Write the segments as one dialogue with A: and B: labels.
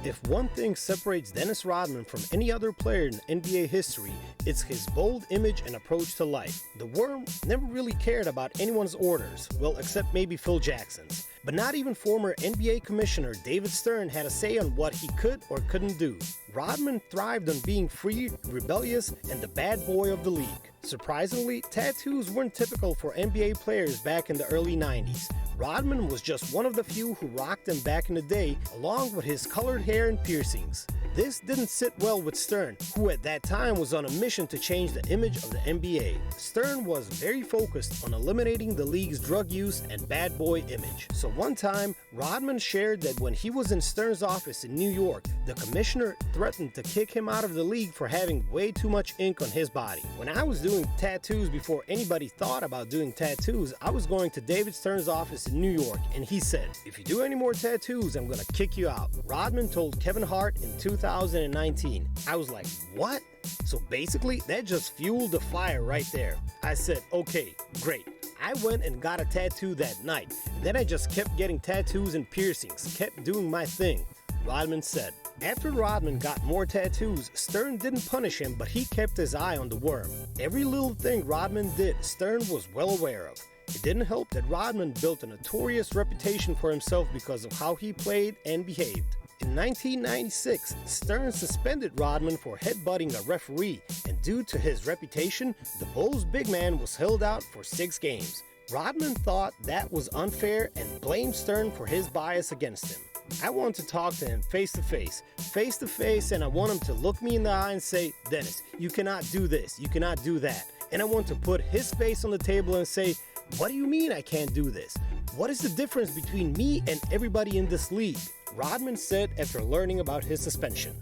A: If one thing separates Dennis Rodman from any other player in NBA history, it's his bold image and approach to life. The Worm never really cared about anyone's orders, well, except maybe Phil Jackson's. But not even former NBA Commissioner David Stern had a say on what he could or couldn't do. Rodman thrived on being free, rebellious, and the bad boy of the league. Surprisingly, tattoos weren't typical for NBA players back in the early 90s. Rodman was just one of the few who rocked them back in the day, along with his colored hair and piercings. This didn't sit well with Stern, who at that time was on a mission to change the image of the NBA. Stern was very focused on eliminating the league's drug use and bad boy image. So one time, Rodman shared that when he was in Stern's office in New York, the commissioner threatened to kick him out of the league for having way too much ink on his body. When I was doing tattoos before anybody thought about doing tattoos, I was going to David Stern's office in New York, and he said, "If you do any more tattoos, I'm gonna kick you out." Rodman told Kevin Hart in 2019. I was like, what? So basically, that just fueled the fire right there. I said, okay, great. I went and got a tattoo that night. Then I just kept getting tattoos and piercings, kept doing my thing, Rodman said. After Rodman got more tattoos, Stern didn't punish him, but he kept his eye on the Worm. Every little thing Rodman did, Stern was well aware of. It didn't help that Rodman built a notorious reputation for himself because of how he played and behaved. In 1996, Stern suspended Rodman for headbutting a referee, and due to his reputation, the Bulls' big man was held out for 6 games. Rodman thought that was unfair and blamed Stern for his bias against him. I want to talk to him face to face, and I want him to look me in the eye and say, "Dennis, you cannot do this, you cannot do that." And I want to put his face on the table and say, "What do you mean I can't do this? What is the difference between me and everybody in this league?" Rodman said after learning about his suspension.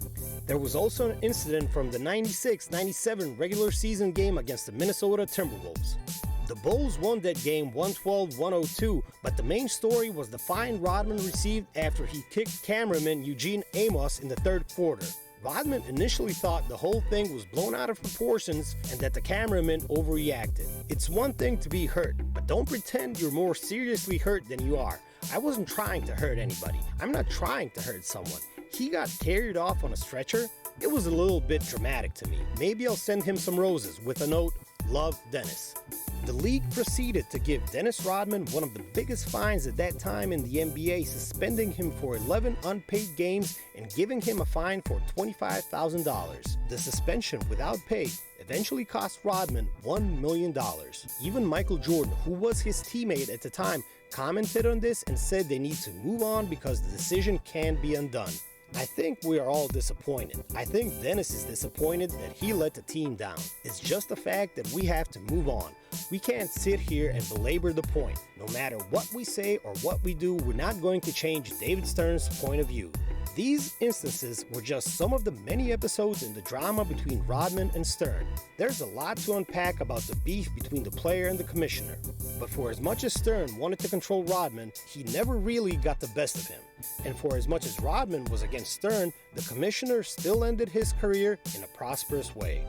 A: There was also an incident from the 96-97 regular season game against the Minnesota Timberwolves. The Bulls won that game 112-102, but the main story was the fine Rodman received after he kicked cameraman Eugene Amos in the third quarter. Rodman initially thought the whole thing was blown out of proportions and that the cameraman overreacted. It's one thing to be hurt, but don't pretend you're more seriously hurt than you are. I wasn't trying to hurt anybody. I'm not trying to hurt someone. He got carried off on a stretcher. It was a little bit dramatic to me. Maybe I'll send him some roses with a note, "Love, Dennis." The league proceeded to give Dennis Rodman one of the biggest fines at that time in the NBA, suspending him for 11 unpaid games and giving him a fine for $25,000. The suspension without pay eventually cost Rodman $1 million. Even Michael Jordan, who was his teammate at the time, commented on this and said they need to move on because the decision can't be undone. I think we are all disappointed. I think Dennis is disappointed that he let the team down. It's just the fact that we have to move on. We can't sit here and belabor the point. No matter what we say or what we do, we're not going to change David Stern's point of view. These instances were just some of the many episodes in the drama between Rodman and Stern. There's a lot to unpack about the beef between the player and the commissioner. But for as much as Stern wanted to control Rodman, he never really got the best of him. And for as much as Rodman was against Stern, the commissioner still ended his career in a prosperous way.